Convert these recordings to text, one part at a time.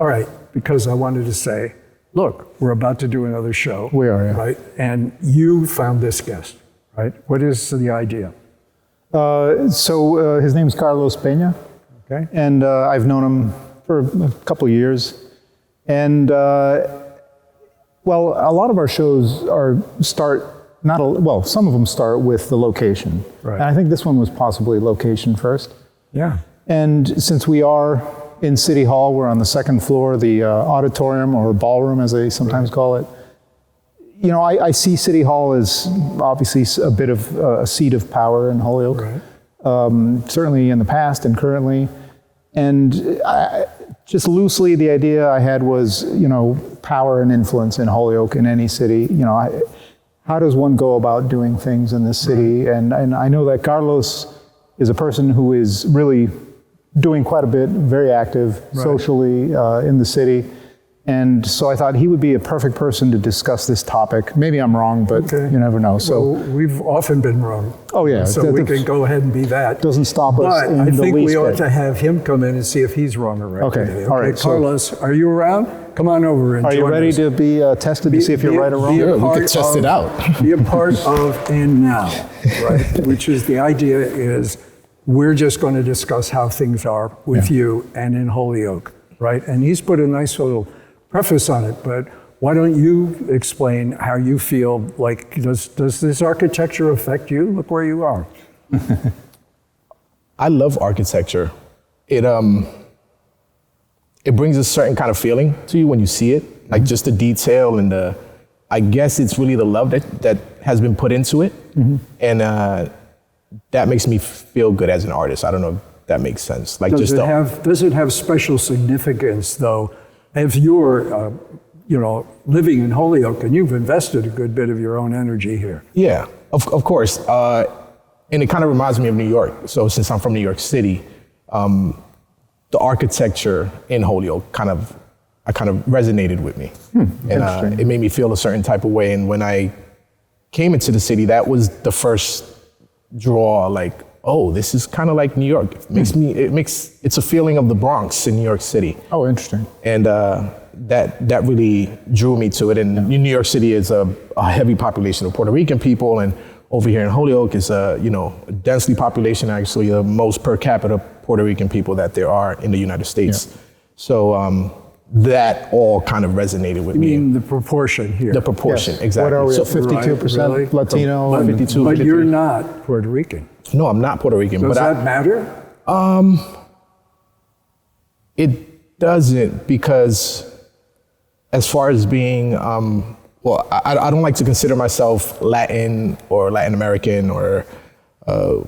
All right, because I wanted to say, look, we're about to do another show. We are, yeah. Right? And you found this guest, right? What is the idea? So his name is Carlos Peña. Okay. And I've known him for a couple of years. And, well, a lot of our shows some of them start with the location. Right. And I think this one was possibly location first. Yeah. And since we are in City Hall, we're on the second floor, the auditorium or ballroom, as they sometimes call it. You know, I see City Hall as obviously a bit of a seat of power in Holyoke, right. Certainly in the past and currently. And just loosely, the idea I had was, you know, power and influence in Holyoke, in any city. You know, how does one go about doing things in this city? Right. And I know that Carlos is a person who is really doing quite a bit, very active socially in the city. And so I thought he would be a perfect person to discuss this topic. Maybe I'm wrong, but you never know. So well, we've often been wrong. Oh yeah. So we can go ahead and be that. Doesn't stop us. But in I the think least we ought bit. to have him come in and see if he's wrong or right. Okay. Today. All right. Carlos, are you around? Come on over and are join you ready us. to be tested to see if you're right or wrong? Yeah, we could test it out. Be a part of And Now, right? Which is the idea is we're just going to discuss how things are with you and in Holyoke, right? And he's put a nice little preface on it, but why don't you explain how you feel like, does this architecture affect you? Look where you are. I love architecture. It brings a certain kind of feeling to you when you see it, like just the detail and I guess it's really the love that has been put into it. And that makes me feel good as an artist. I don't know if that makes sense. Like, does it have special significance though? If you're, living in Holyoke and you've invested a good bit of your own energy here. Yeah, of course. And it kind of reminds me of New York. So since I'm from New York City, the architecture in Holyoke kind of resonated with me. And it made me feel a certain type of way. And when I came into the city, that was the first draw, like, oh, this is kind of like New York. It's a feeling of the Bronx in New York City. Oh, interesting. And that really drew me to it. And New York City is a heavy population of Puerto Rican people, and over here in Holyoke is a densely population, actually the most per capita Puerto Rican people that there are in the United States. Yeah. So that all kind of resonated with me. You mean the proportion here? The proportion, yes. exactly. What are we, so 52% really? Latino? But, 52, but 53. you're not Puerto Rican. No, I'm not Puerto Rican. Does that matter? It doesn't, because as far as being, I don't like to consider myself Latin or Latin American or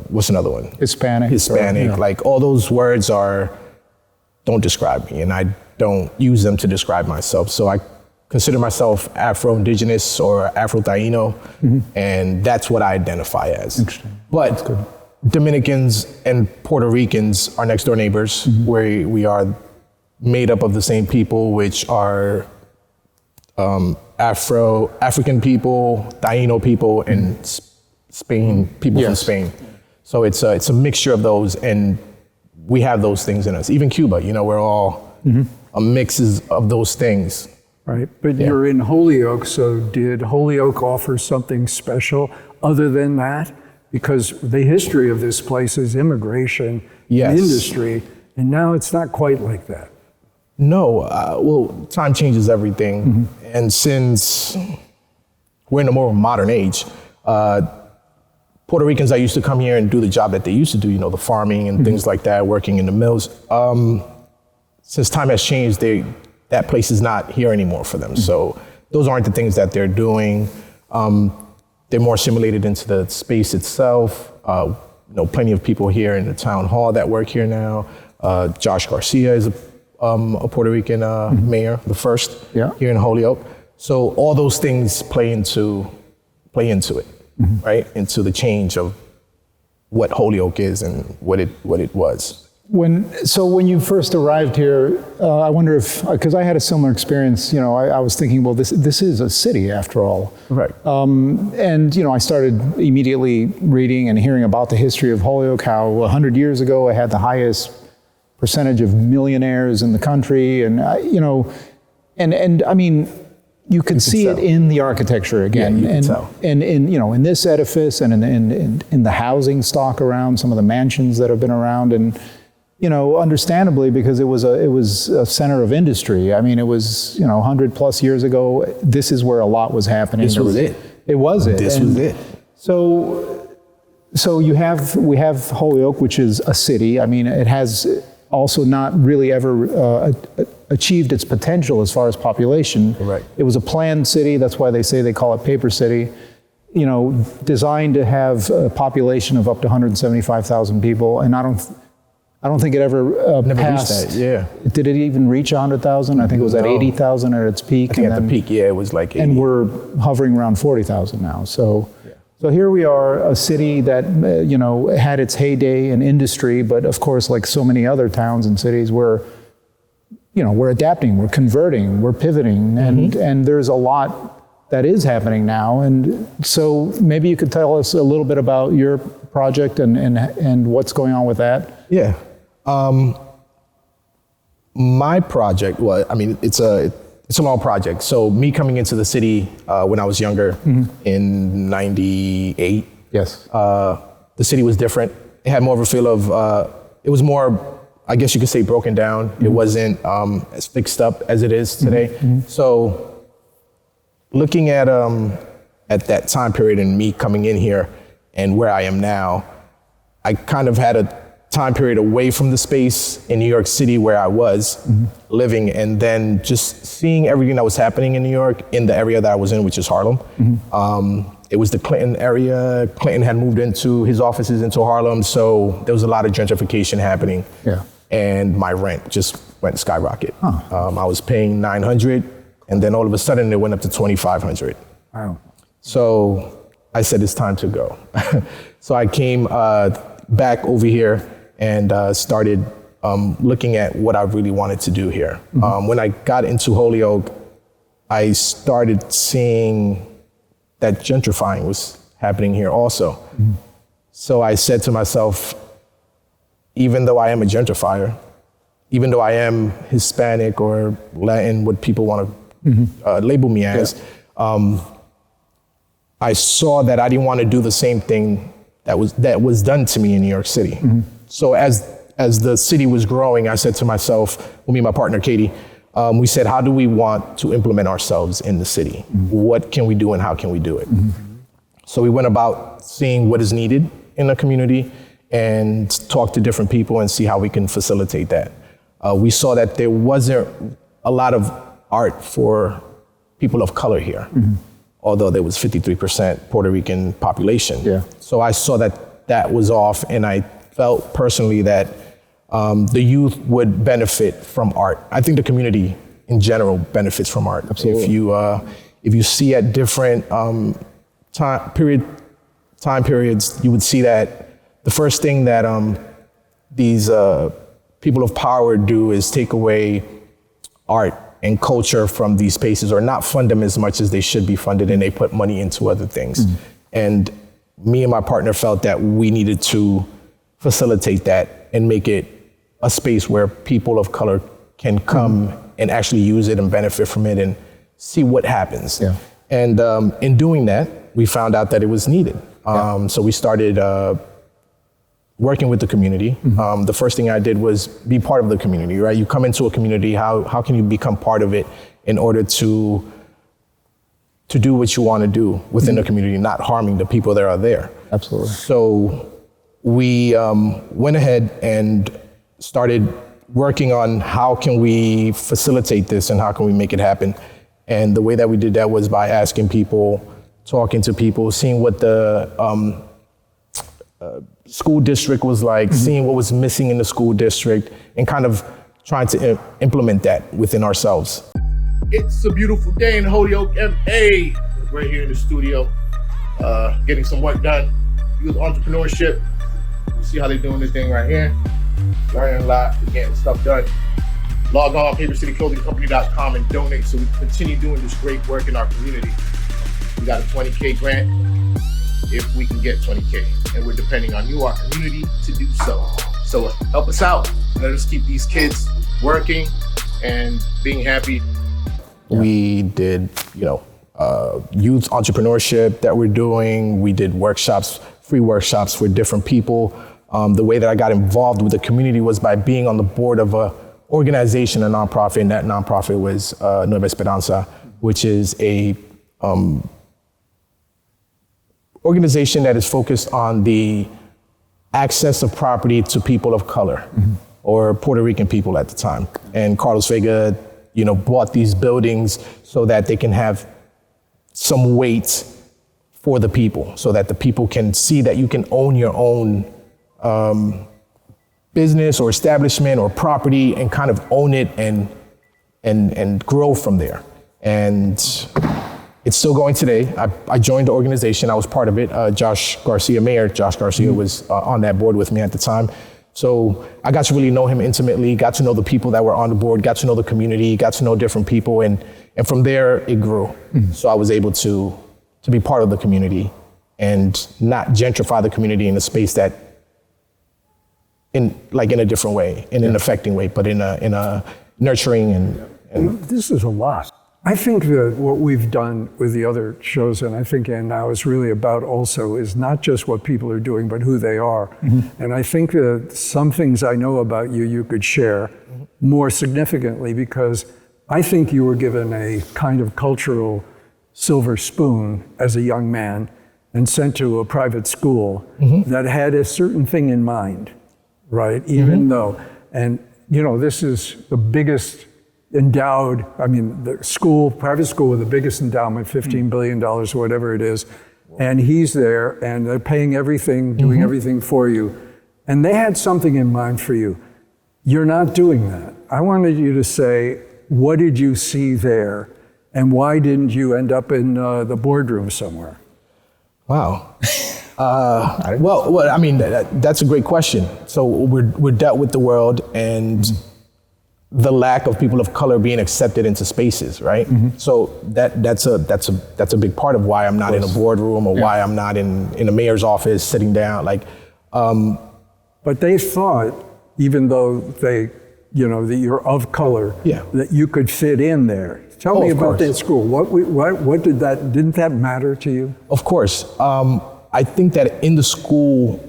what's another one? Hispanic. Hispanic. Like all those words don't describe me, and I don't use them to describe myself. So I consider myself Afro-Indigenous or Afro-Taino, and that's what I identify as. Interesting. But Dominicans and Puerto Ricans are next door neighbors, where we are made up of the same people, which are African people, Taino people, and Spain people from Spain. So it's a mixture of those, and we have those things in us. Even Cuba, we're all a mixes of those things. Right, but you're in Holyoke, so did Holyoke offer something special other than that? Because the history of this place is immigration and industry, and now it's not quite like that. No, well, time changes everything. And since we're in a more modern age, Puerto Ricans that used to come here and do the job that they used to do, the farming and things like that, working in the mills, since time has changed, that place is not here anymore for them. So those aren't the things that they're doing. They're more assimilated into the space itself. Plenty of people here in the town hall that work here now. Josh Garcia is a Puerto Rican mayor, the first here in Holyoke. So all those things play into it, right? Into the change of what Holyoke is and what it was. When you first arrived here, I wonder if, because I had a similar experience, I was thinking, well, this is a city after all. Right. And I started immediately reading and hearing about the history of Holyoke, how 100 years ago it had the highest percentage of millionaires in the country, and you know, and I mean, you could see it in the architecture again, Yeah, you can tell. and in you know, in this edifice, and in the housing stock around, some of the mansions that have been around, and you know, understandably, because it was a center of industry. I mean, it was, you know, 100+ years ago. This is where a lot was happening. This was it. It was it. This was it. So we have Holyoke, which is a city. I mean, it has also not really ever achieved its potential as far as population. Right. It was a planned city. That's why they call it Paper City. You know, designed to have a population of up to 175,000 people, and I don't think it ever Never passed. reached that, yeah. Did it even reach 100,000? I think it was at 80,000 at its peak. I think at the peak, yeah, it was like 80. And we're hovering around 40,000 now. So here we are, a city that you know, had its heyday in industry, but of course, like so many other towns and cities, we're adapting, we're converting, we're pivoting, and there's a lot that is happening now. And so maybe you could tell us a little bit about your project and what's going on with that. Yeah. My project, well, I mean, it's a long project. So me coming into the city when I was younger in 98, Yes. the city was different. It had more of a feel of, it was more, I guess you could say, broken down. It wasn't as fixed up as it is today. So looking at that time period and me coming in here and where I am now, I kind of had a time period away from the space in New York City where I was living, and then just seeing everything that was happening in New York in the area that I was in, which is Harlem. It was the Clinton area. Clinton had moved into his offices into Harlem, so there was a lot of gentrification happening. Yeah. And my rent just went skyrocket. I was paying $900, and then all of a sudden it went up to $2,500. Wow. So I said, it's time to go. So I came back over here and started looking at what I really wanted to do here. When I got into Holyoke, I started seeing that gentrifying was happening here also. So I said to myself, even though I am a gentrifier, even though I am Hispanic or Latin, what people want to label me as, I saw that I didn't want to do the same thing that was done to me in New York City. So as the city was growing, I said to myself, well, me and my partner, Katie, we said, how do we want to implement ourselves in the city? What can we do and how can we do it? So we went about seeing what is needed in the community and talk to different people and see how we can facilitate that. We saw that there wasn't a lot of art for people of color here, although there was 53% Puerto Rican population. Yeah. So I saw that was off, and I felt personally that the youth would benefit from art. I think the community in general benefits from art. Absolutely. If you see at different time periods, you would see that the first thing that these people of power do is take away art and culture from these spaces, or not fund them as much as they should be funded, and they put money into other things. And me and my partner felt that we needed to facilitate that and make it a space where people of color can come and actually use it and benefit from it and see what happens. Yeah. And in doing that, we found out that it was needed. So we started working with the community. The first thing I did was be part of the community, right? You come into a community, how can you become part of it in order to do what you want to do within the community, not harming the people that are there? Absolutely. So we went ahead and started working on how can we facilitate this and how can we make it happen. And the way that we did that was by asking people, talking to people, seeing what the school district was like, seeing what was missing in the school district, and kind of trying to implement that within ourselves. It's a beautiful day in Holyoke, MA. We're here in the studio, getting some work done. Youth entrepreneurship. You see how they're doing this thing right here. Learning a lot, getting stuff done. Log on papercityclothingcompany.com and donate so we can continue doing this great work in our community. We got a $20K grant if we can get $20K, and we're depending on you, our community, to do so. So help us out. Let us keep these kids working and being happy. We did, youth entrepreneurship that we're doing. We did workshops, free workshops for different people. The way that I got involved with the community was by being on the board of a organization, a nonprofit, and that nonprofit was Nueva Esperanza, which is a organization that is focused on the access of property to people of color, or Puerto Rican people at the time. And Carlos Vega, bought these buildings so that they can have some weight for the people, so that the people can see that you can own your own business or establishment or property and kind of own it and grow from there. And it's still going today. I joined the organization. I was part of it. Mayor Josh Garcia was on that board with me at the time. So I got to really know him intimately, got to know the people that were on the board, got to know the community, got to know different people. And from there, it grew. So I was able to be part of the community and not gentrify the community in a space that in a different way, in an affecting way, but in a nurturing and This is a lot. I think that what we've done with the other shows, and I think And Now is really about also, is not just what people are doing, but who they are. And I think that some things I know about you could share more significantly, because I think you were given a kind of cultural silver spoon as a young man and sent to a private school that had a certain thing in mind, right? Even though, and this is the biggest endowed, the private school with the biggest endowment, $15 billion or whatever it is. And he's there and they're paying everything, doing everything for you. And they had something in mind for you. You're not doing that. I wanted you to say, what did you see there? And why didn't you end up in the boardroom somewhere? Wow. That's a great question. So we're dealt with the world and the lack of people of color being accepted into spaces, right? So that's a big part of why I'm not in a boardroom or why I'm not in a mayor's office sitting down. But they thought, even though that you're of color, that you could fit in there. Tell me about that school. What didn't that matter to you? Of course. I think that in the school.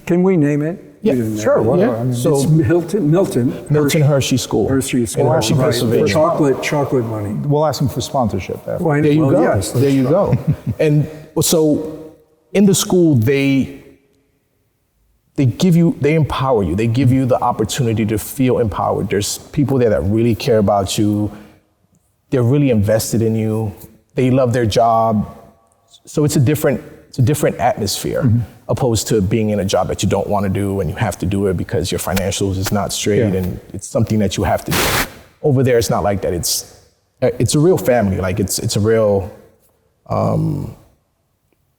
Can we name it? Yeah, sure. So it's Milton Hershey School. Hershey School. In Hershey, Pennsylvania. Chocolate money. We'll ask them for sponsorship. There you go. Yes, there you go. And so in the school, they empower you. They give you the opportunity to feel empowered. There's people there that really care about you. They're really invested in you. They love their job. So it's a different atmosphere, opposed to being in a job that you don't want to do and you have to do it because your financials is not straight and it's something that you have to do. Over there, it's not like that. It's a real family. Like it's a real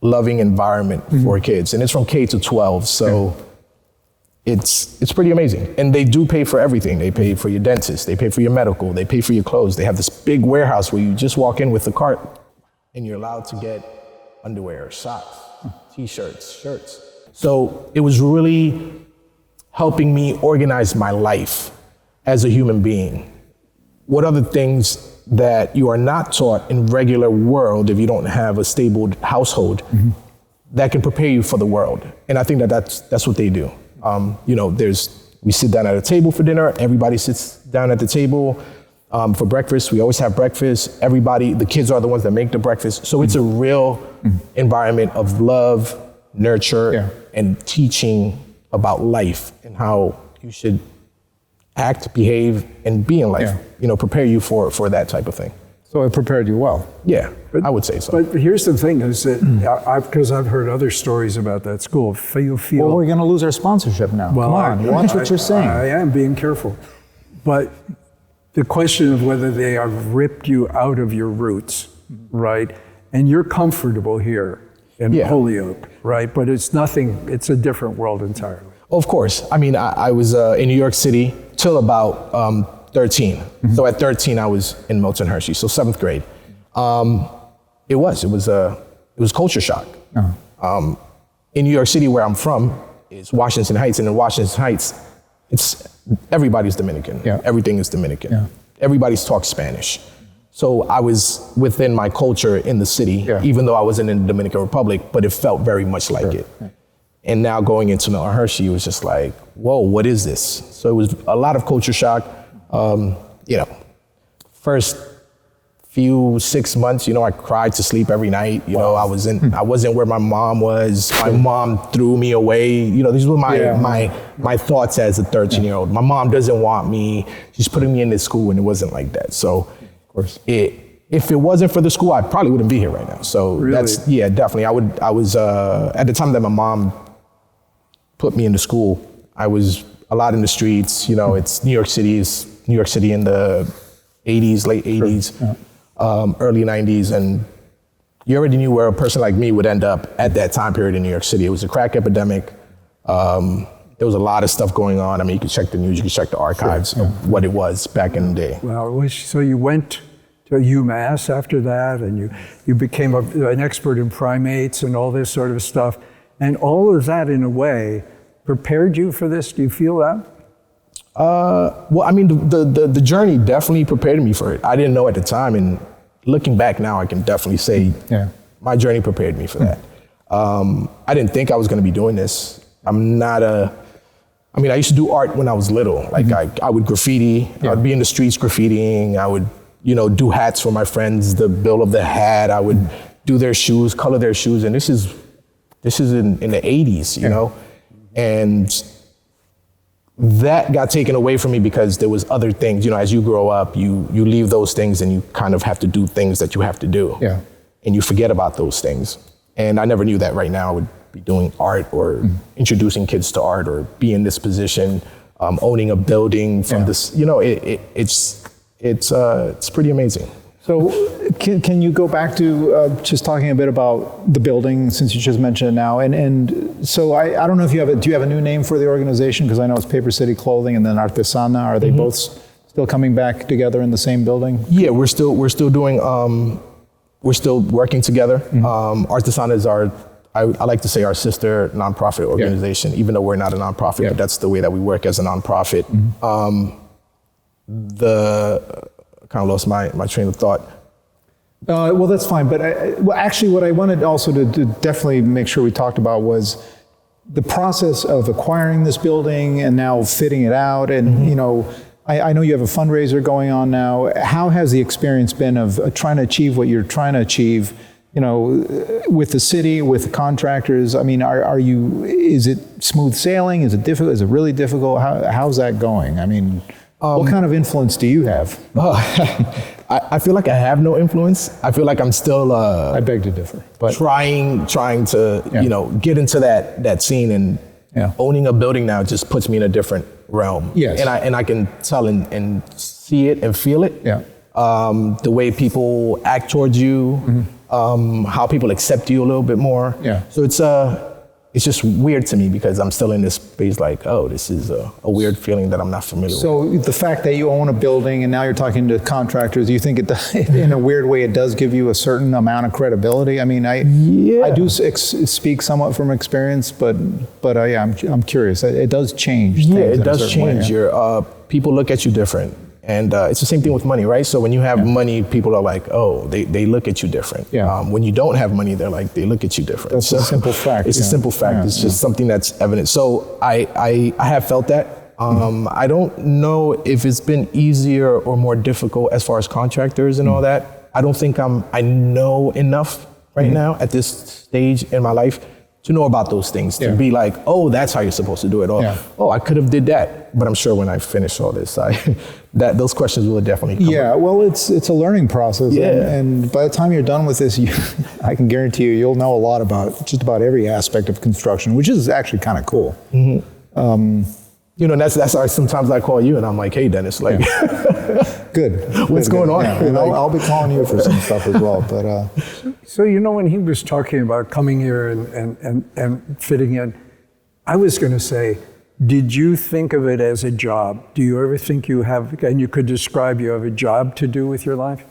loving environment for kids, and it's from K to 12. So it's pretty amazing. And they do pay for everything. They pay for your dentist. They pay for your medical. They pay for your clothes. They have this big warehouse where you just walk in with the cart and you're allowed to get underwear, socks, t-shirts, shirts. So it was really helping me organize my life as a human being. What are the things that you are not taught in regular world if you don't have a stable household that can prepare you for the world? And I think that's what they do. We sit down at a table for dinner, everybody sits down at the table. For breakfast, we always have breakfast. The kids are the ones that make the breakfast. So it's a real environment of love, nurture, and teaching about life and how you should act, behave, and be in life. Prepare you for that type of thing. So it prepared you well. Yeah, I would say so. But here's the thing is that, because I've heard other stories about that school, you feel... Well, we're going to lose our sponsorship now. Well, come on, watch what you're saying. I am being careful. But the question of whether they have ripped you out of your roots, right? And you're comfortable here in Holyoke, right? But it's a different world entirely. Of course. I was in New York City till about 13. So at 13, I was in Milton Hershey, so 7th grade. It was culture shock. In New York City, where I'm from, is Washington Heights, and in Washington Heights, everybody's Dominican. Yeah. Everything is Dominican. Yeah. Everybody's talks Spanish. So I was within my culture in the city, even though I wasn't in the Dominican Republic, but it felt very much like it. Yeah. And now going into Milton Hershey, it was just like, whoa, what is this? So it was a lot of culture shock. First few 6 months, I cried to sleep every night. I wasn't where my mom was. My mom threw me away. These were my thoughts as a 13-year-old. My mom doesn't want me. She's putting me in this school, and it wasn't like that. So, of course, if it wasn't for the school, I probably wouldn't be here right now. So really? Definitely. I was at the time that my mom put me into school, I was a lot in the streets. It's New York City in the 80s, late 80s. Sure. Early 90s, and you already knew where a person like me would end up at that time period in New York City. It was a crack epidemic. There was a lot of stuff going on. I mean, you could check the news, you could check the archives of what it was back in the day. Well, so you went to UMass after that, and you became an expert in primates and all this sort of stuff. And all of that, in a way, prepared you for this. Do you feel that? Well, I mean, the journey definitely prepared me for it. I didn't know at the time, and looking back now, I can definitely say my journey prepared me for that. I didn't think I was going to be doing this. I used to do art when I was little. Like I would graffiti. I would be in the streets graffitiing. I would, do hats for my friends, the bill of the hat. I would do their shoes, color their shoes. And this is in the 80s, you know? And that got taken away from me because there was other things. As you grow up, you leave those things and you kind of have to do things that you have to do. Yeah. And you forget about those things. And I never knew that right now I would be doing art or introducing kids to art or be in this position, owning a building from this. It's pretty amazing. So can you go back to just talking a bit about the building, since you just mentioned it now? And so I don't know if do you have a new name for the organization? Because I know it's Paper City Clothing and then Artesana. Are they both still coming back together in the same building? Yeah, we're still doing, we're still working together. Artesana is I like to say our sister nonprofit organization, even though we're not a nonprofit, but that's the way that we work as a nonprofit. I kind of lost my train of thought. Well, that's fine. But actually, what I wanted also to definitely make sure we talked about was the process of acquiring this building and now fitting it out. And, I know you have a fundraiser going on now. How has the experience been of trying to achieve what you're trying to achieve, with the city, with the contractors? I mean, is it smooth sailing? Is it difficult? Is it really difficult? How's that going? I mean, what kind of influence do you have? I feel like I have no influence. I feel like I'm still I beg to differ, but trying to get into that scene, and owning a building now just puts me in a different realm. Yes. And I can tell and see it and feel it. Yeah. The way people act towards you, how people accept you a little bit more. Yeah. So it's just weird to me because I'm still in this space like, oh, this is a weird feeling that I'm not familiar with. So the fact that you own a building and now you're talking to contractors, do you think in a weird way it does give you a certain amount of credibility? I mean, I do speak somewhat from experience, but I'm curious. It does change. Yeah, it does change. People look at you different. And it's the same thing with money, right? So when you have money, people are like, oh, they look at you different. Yeah. When you don't have money, they look at you different. That's a simple fact. It's a simple fact. Yeah. It's just something that's evident. So I have felt that. I don't know if it's been easier or more difficult as far as contractors and all that. I don't think I know enough right now at this stage in my life to know about those things, to be like, oh, that's how you're supposed to do it. Or, oh, I could have did that. But I'm sure when I finish all this, those questions will definitely come up. Well, it's a learning process. Yeah. And by the time you're done with this, I can guarantee you'll know a lot about just about every aspect of construction, which is actually kind of cool. That's why sometimes I call you and I'm like, hey, Dennis, like, good. What's going on? Yeah. And I'll be calling you for some stuff as well. But so when he was talking about coming here and fitting in, I was going to say, did you think of it as a job? Do you ever think you have a job to do with your life?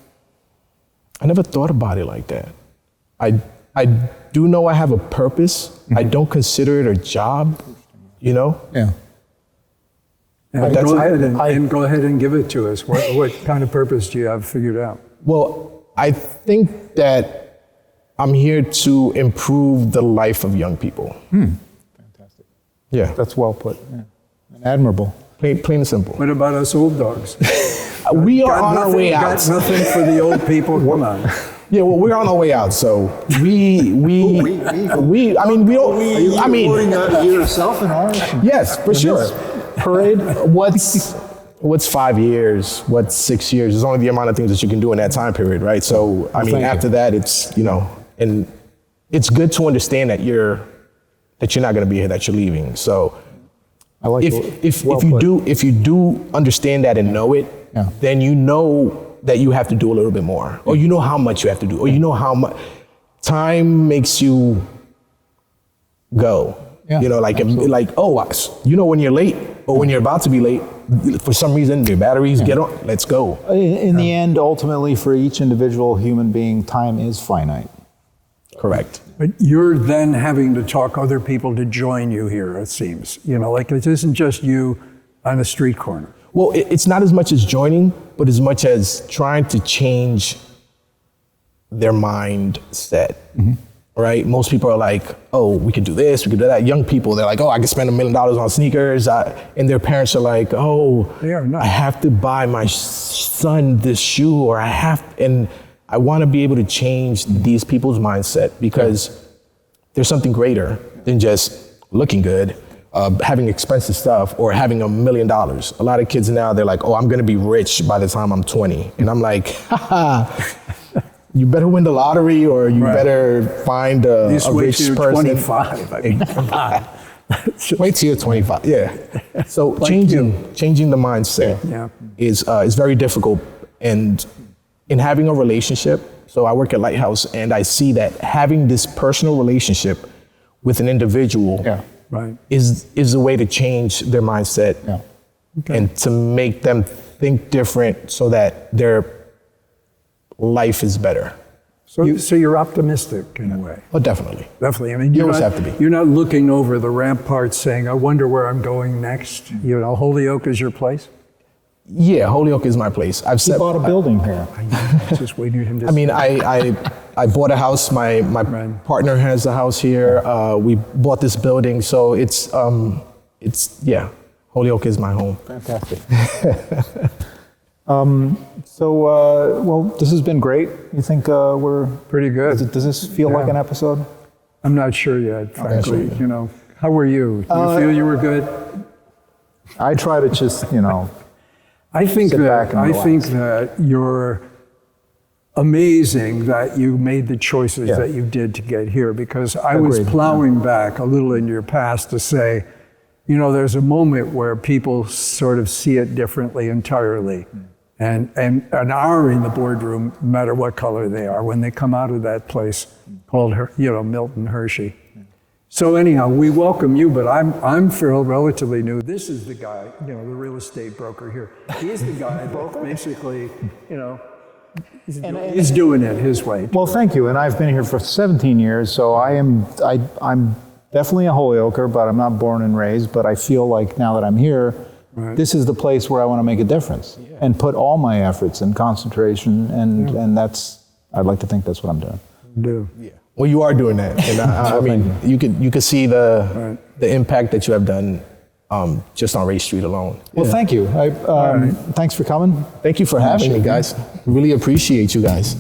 I never thought about it like that. I do know I have a purpose. I don't consider it a job, Yeah. And that's- go ahead I- and go ahead and give it to us. What kind of purpose do you have figured out? Well, I think that I'm here to improve the life of young people. Fantastic. Yeah, That's well put. Yeah. And admirable. plain and simple. What about us old dogs? We are Got on our nothing- way out. Got nothing for the old people. Come on. Yeah, well, we're on our way out. So I mean, we don't. I mean, yourself and ours. yes, for sure. Parade. What's 5 years? What's 6 years? There's only the amount of things that you can do in that time period, right? So I mean, thank you. after that, it's and it's good to understand that you're not going to be here, that you're leaving. So I like if you do understand that and know it, Yeah. then you know that you have to do a little bit more, or you know how much you have to do, or you know how much time makes you go. Yeah, Like when you're late or when you're about to be late, for some reason your batteries get on. Let's go. In the end, ultimately, for each individual human being, time is finite. Correct. But you're then having to talk other people to join you here, it seems. Like it isn't just you on a street corner. Well, it's not as much as joining, but as much as trying to change their mindset. Right? Most people are like, oh, we could do this, we could do that. Young people, they're like, oh, I could spend $1 million on sneakers. And their parents are like, oh, They are not. I have to buy my son this shoe, or and I want to be able to change these people's mindset, because there's something greater than just looking good, having expensive stuff, or having $1 million. A lot of kids now, they're like, oh, I'm going to be rich by the time I'm 20. And I'm like, you better win the lottery, or you Right. better find a Wait rich till you're person. 25. I mean, come on. Wait till you're 25. Yeah. So Like changing the mindset Yeah. is very difficult. And in having a relationship, so I work at Lighthouse, and I see that having this personal relationship with an individual Yeah. Right. is a way to change their mindset Yeah. and to make them think different, so that their life is better. So you're optimistic in a way. Oh, definitely. Definitely. I mean, You you're always not, have to be. You're not looking over the ramparts saying, I wonder where I'm going next. Holyoke is your place? Yeah, Holyoke is my place. I've He set. bought a building here. Just waiting him to I mean, I bought a house. My Right. partner has a house here. We bought this building, so it's Holyoke is my home. Fantastic. Well, this has been great. You think we're pretty good. Does this feel like an episode? I'm not sure yet, frankly. sure. How were you? Do you feel you were good? I try to just, I think sit back and relax. that you're amazing that you made the choices Yeah. that you did to get here, because I was Agreed. plowing back a little in your past to say, there's a moment where people sort of see it differently entirely, and are in the boardroom, no matter what color they are, when they come out of that place called Milton Hershey. So anyhow, we welcome you, but I'm Phil, relatively new. This is the guy, the real estate broker here. He's the guy that basically, he's doing it his way. Well, thank you. And I've been here for 17 years, so I'm definitely a Holyoker, but I'm not born and raised. But I feel like now that I'm here, Right. this is the place where I want to make a difference and put all my efforts and concentration, and I'd like to think that's what I'm doing. Do. Yeah. Well, you are doing that, and I mean, you could see the impact that you have done just on Ray Street alone. Well, thank you. Thanks for coming. Thank you for having me, guys. Really appreciate you guys.